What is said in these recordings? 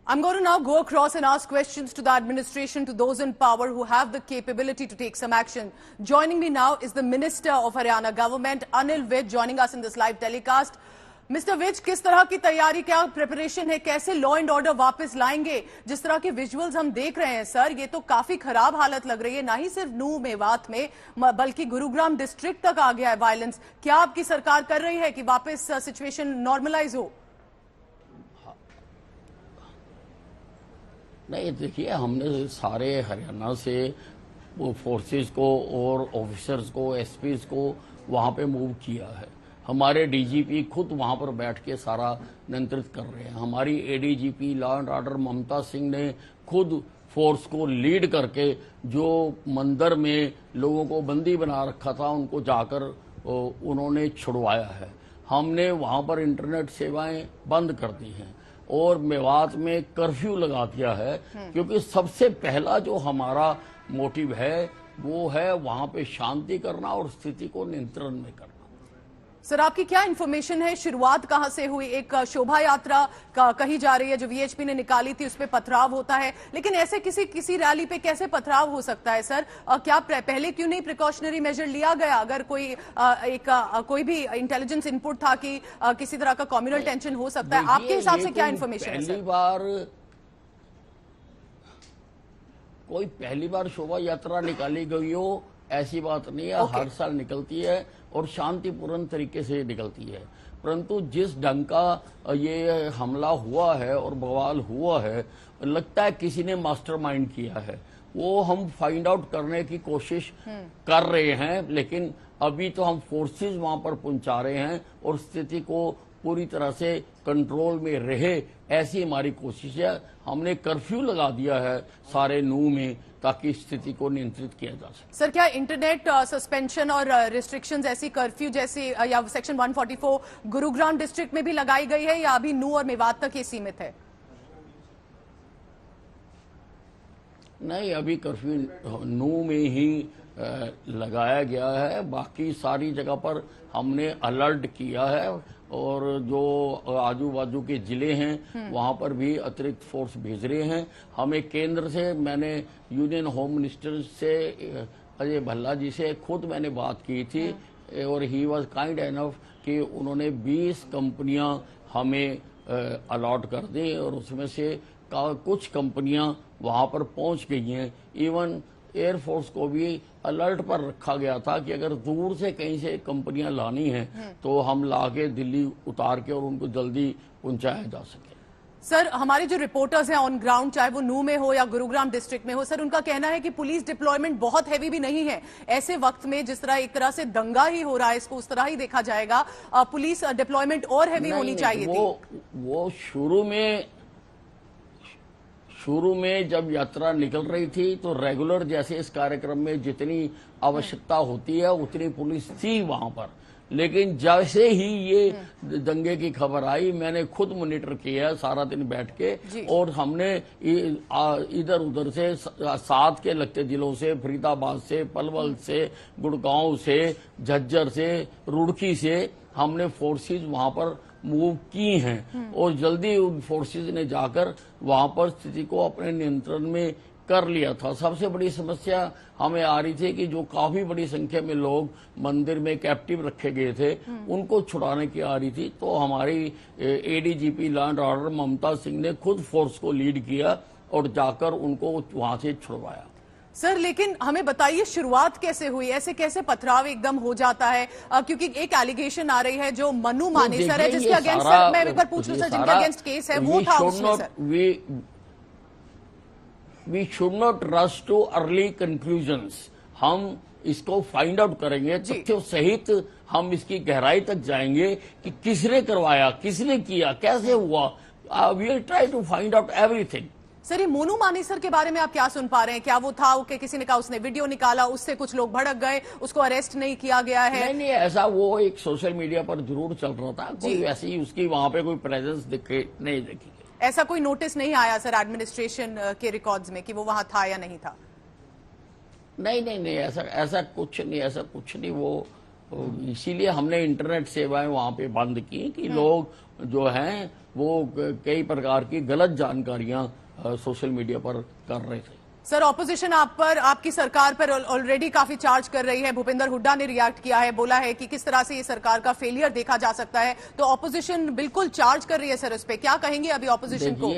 I'm going to now go across and ask questions to the administration, to those in power who have the capability to take some action. Joining me now is the Minister of Haryana Government, Anil Vij, joining us in this live telecast. Mr. Vij, किस तरह की तैयारी, क्या preparation है, कैसे law and order वापस लाएंगे? जिस तरह के विजुअल्स हम देख रहे हैं सर, ये तो काफी खराब हालत लग रही है, ना ही सिर्फ नूह मेवात में बल्कि गुरुग्राम डिस्ट्रिक्ट तक आ गया है वायलेंस। क्या आपकी सरकार कर रही है कि वापस सिचुएशन नॉर्मलाइज हो? नहीं, देखिए, हमने सारे हरियाणा से वो फोर्सेस को और ऑफिसर्स को, एसपीज को वहाँ पे मूव किया है। हमारे डीजीपी खुद वहाँ पर बैठ के सारा नियंत्रित कर रहे हैं। हमारी एडीजीपी लॉ एंड ऑर्डर ममता सिंह ने खुद फोर्स को लीड करके जो मंदिर में लोगों को बंदी बना रखा था उनको जाकर उन्होंने छुड़वाया है। हमने वहाँ पर इंटरनेट सेवाएं बंद कर दी हैं और मेवात में कर्फ्यू लगा दिया है, क्योंकि सबसे पहला जो हमारा मोटिव है वो है वहां पे शांति करना और स्थिति को नियंत्रण में करना। सर, आपकी क्या इन्फॉर्मेशन है? शुरुआत कहां से हुई? एक शोभा यात्रा कही जा रही है जो वीएचपी ने निकाली थी, उस पर पथराव होता है, लेकिन ऐसे किसी रैली पे कैसे पथराव हो सकता है सर? क्या पहले क्यों नहीं प्रिकॉशनरी मेजर लिया गया? अगर कोई भी इंटेलिजेंस इनपुट था कि किसी तरह का कम्युनल टेंशन हो सकता है, आपके हिसाब से क्या इन्फॉर्मेशन है? पहली बार शोभा यात्रा निकाली गई हो ऐसी बात नहीं है। हर साल निकलती है और शांतिपूर्ण तरीके से निकलती है, परंतु जिस ढंग का ये हमला हुआ है और बवाल हुआ है, लगता है किसी ने मास्टरमाइंड किया है। वो हम फाइंड आउट करने की कोशिश कर रहे हैं, लेकिन अभी तो हम फोर्सेस वहां पर पहुंचा रहे हैं और स्थिति को पूरी तरह से कंट्रोल में रहे, ऐसी हमारी कोशिश है। हमने कर्फ्यू लगा दिया है सारे नूह में ताकि स्थिति को नियंत्रित किया जा सके। सर, क्या इंटरनेट सस्पेंशन और रिस्ट्रिक्शंस ऐसी कर्फ्यू जैसी या सेक्शन 144 गुरुग्राम डिस्ट्रिक्ट में भी लगाई गई है या अभी नूह और मेवात तक ही सीमित है? नहीं, अभी कर्फ्यू नूह में ही लगाया गया है। बाकी सारी जगह पर हमने अलर्ट किया है और जो आजू बाजू के जिले हैं वहां पर भी अतिरिक्त फोर्स भेज रहे हैं। हमें केंद्र से, मैंने यूनियन होम मिनिस्टर से अजय भल्ला जी से खुद मैंने बात की थी और ही वाज काइंड एनफ कि उन्होंने 20 कंपनियां हमें अलॉट कर दी और उसमें से कुछ कंपनियां वहां पर पहुंच गई हैं। इवन एयरफोर्स को भी अलर्ट पर रखा गया था कि अगर दूर से कहीं से कंपनियां लानी हैं तो हम लाके दिल्ली उतार के और उनको जल्दी पहुंचाया जा सके। सर, हमारे जो रिपोर्टर्स हैं ऑन ग्राउंड, चाहे वो नूह में हो या गुरुग्राम डिस्ट्रिक्ट में हो, सर, उनका कहना है कि पुलिस डिप्लॉयमेंट बहुत हैवी भी नहीं है। ऐसे वक्त में जिस तरह एक तरह से दंगा ही हो रहा है, इसको उस तरह ही देखा जाएगा, पुलिस डिप्लॉयमेंट और हैवी होनी चाहिए थी। वो शुरू में जब यात्रा निकल रही थी तो रेगुलर जैसे इस कार्यक्रम में जितनी आवश्यकता होती है उतनी पुलिस थी वहां पर, लेकिन जैसे ही ये दंगे की खबर आई मैंने खुद मॉनिटर किया है सारा दिन बैठ के, और हमने इधर उधर से साथ के लगते जिलों से, फरीदाबाद से, पलवल से, गुड़गांव से, झज्जर से, रुड़की से हमने फोर्सेज वहां पर मूव की हैं और जल्दी उन फोर्सेज ने जाकर वहां पर स्थिति को अपने नियंत्रण में कर लिया था। सबसे बड़ी समस्या हमें आ रही थी कि जो काफी बड़ी संख्या में लोग मंदिर में कैप्टिव रखे गए थे उनको छुड़ाने की आ रही थी, तो हमारी एडीजीपी लॉ एंड ऑर्डर ममता सिंह ने खुद फोर्स को लीड किया और जाकर उनको वहां से छुड़वाया। सर, लेकिन हमें बताइए शुरुआत कैसे हुई? ऐसे कैसे पथराव एकदम हो जाता है? क्योंकि एक एलिगेशन आ रही है जो मनु मानेसर है, जिसके अगेंस्ट, सर मैं एक बार पूछ लूं सर, जिनके अगेंस्ट केस है वो था उसमें sir. We should not rush too early conclusions. हम इसको फाइंड आउट करेंगे, तथ्यों सहित हम इसकी गहराई तक जाएंगे कि किसने करवाया, किसने किया, कैसे हुआ। We will try to find out everything. Sir, ये मोनू मानेसर के बारे में आप क्या सुन पा रहे हैं? क्या वो था कि किसी ने कहा उसने वीडियो निकाला, उससे कुछ लोग भड़क गए, उसको अरेस्ट नहीं किया गया है? नहीं, ऐसा वो एक सोशल मीडिया पर जरूर चल रहा था, कोई वैसी उसकी वहां पे कोई प्रेजेंस नहीं देखी। ऐसा कोई नोटिस नहीं आया सर एडमिनिस्ट्रेशन के रिकॉर्ड्स में कि वो वहां था या नहीं था? नहीं, ऐसा कुछ नहीं। वो इसीलिए हमने इंटरनेट सेवाएं वहां पे बंद की कि लोग जो हैं वो कई प्रकार की गलत जानकारियां सोशल मीडिया पर कर रहे थे। सर, ऑपोजिशन आप पर, आपकी सरकार पर ऑलरेडी काफी चार्ज कर रही है। भूपेंद्र हुड्डा ने रिएक्ट किया है, बोला है कि किस तरह से ये सरकार का फेलियर देखा जा सकता है। तो ऑपोजिशन बिल्कुल चार्ज कर रही है सर, उस पर क्या कहेंगे अभी ऑपोजिशन को?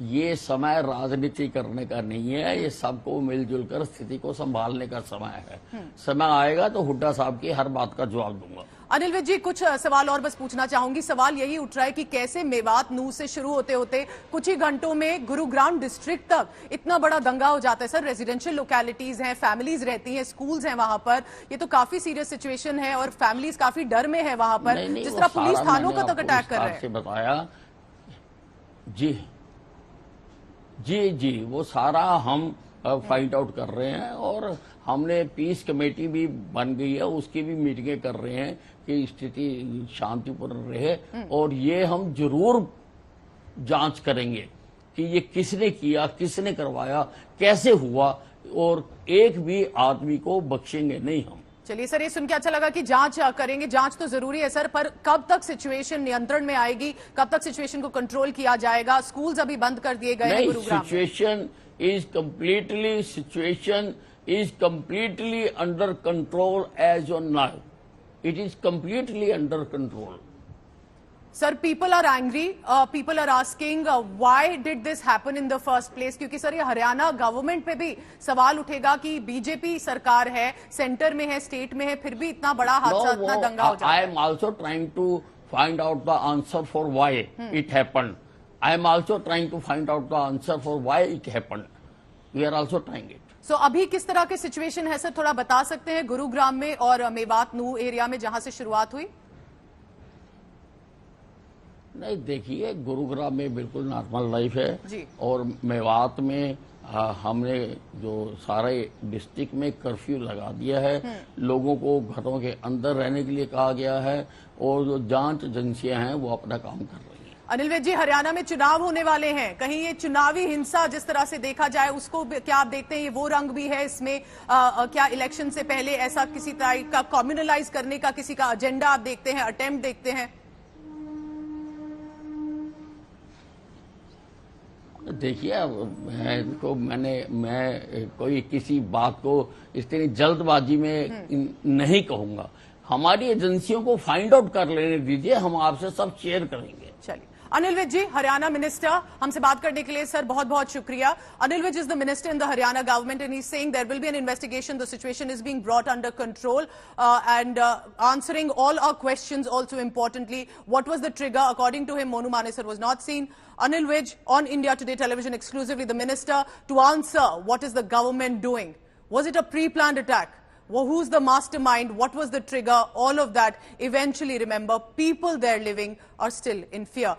ये समय राजनीति करने का नहीं है, ये सबको मिलजुल कर स्थिति को संभालने का समय है। समय आएगा तो हुड्डा साहब की हर बात का जवाब दूंगा। अनिल विज जी, कुछ सवाल और बस पूछना चाहूंगी। सवाल यही उठ रहा है कि कैसे मेवात नूह से शुरू होते होते कुछ ही घंटों में गुरुग्राम डिस्ट्रिक्ट तक इतना बड़ा दंगा हो जाता है। सर, रेजिडेंशियल लोकेलिटीज हैं, फैमिलीज रहती हैं, स्कूल्स हैं वहां पर, ये तो काफी सीरियस सिचुएशन है और फैमिलीज काफी डर में है वहां पर। जिस तरह पुलिस थानों को तक अटैक कर रहे हैं। बताया जी, वो सारा हम फाइंड आउट कर रहे हैं और हमने पीस कमेटी भी बन गई है, उसकी भी मीटिंगें कर रहे हैं कि स्थिति शांतिपूर्ण रहे। और ये हम जरूर जांच करेंगे कि ये किसने किया, किसने करवाया, कैसे हुआ, और एक भी आदमी को बख्शेंगे नहीं हम। चलिए सर, ये सुन के अच्छा लगा कि जांच करेंगे। जांच तो जरूरी है सर, पर कब तक सिचुएशन नियंत्रण में आएगी, कब तक सिचुएशन को कंट्रोल किया जाएगा? स्कूल्स अभी बंद कर दिए गए हैं गुरुग्राम में। Situation is completely under control as on now. It is completely under control. Sir, people are angry, people are asking why did this happen in the first place? क्योंकि सर, ये हरियाणा गवर्नमेंट पे भी सवाल उठेगा कि बीजेपी सरकार है, centre में है, स्टेट में है, फिर भी इतना बड़ा हादसा, इतना दंगा हो जाता है। I am also trying to find out the answer for why it happened. I am also trying to find out the answer for why it happened. We are also trying it. So अभी किस तरह की situation है sir, थोड़ा बता सकते हैं गुरुग्राम में और मेवात नूह एरिया में जहां से शुरुआत हुई? नहीं, देखिए, गुरुग्राम में बिल्कुल नॉर्मल लाइफ है जी। और मेवात में हमने जो सारे डिस्ट्रिक्ट में कर्फ्यू लगा दिया है, लोगों को घरों के अंदर रहने के लिए कहा गया है और जो जांच एजेंसियां हैं वो अपना काम कर रही हैं। अनिल विज जी, हरियाणा में चुनाव होने वाले हैं, कहीं ये चुनावी हिंसा जिस तरह से देखा जाए उसको क्या आप देखते हैं? ये वो रंग भी है इसमें? क्या इलेक्शन से पहले ऐसा किसी तरह का कम्युनलाइज करने का किसी का एजेंडा आप देखते हैं, अटेम्प्ट देखते हैं? देखिए, मैं कोई किसी बात को इतनी जल्दबाजी में नहीं कहूंगा। हमारी एजेंसियों को फाइंड आउट कर लेने दीजिए, हम आपसे सब शेयर करेंगे। चलिए, अनिल विज जी, हरियाणा मिनिस्टर, हमसे बात करने के लिए सर बहुत बहुत शुक्रिया। Anil Vij is the minister in the Haryana government and he is saying there will be an investigation, the situation is being brought under control and answering all our questions also importantly. What was the trigger? According to him, Monu Manesar was not seen. Anil Vij on India Today television exclusively, the minister to answer what is the government doing. Was it a pre-planned attack? Well, who's the mastermind? What was the trigger? All of that. Eventually, remember, people there living are still in fear.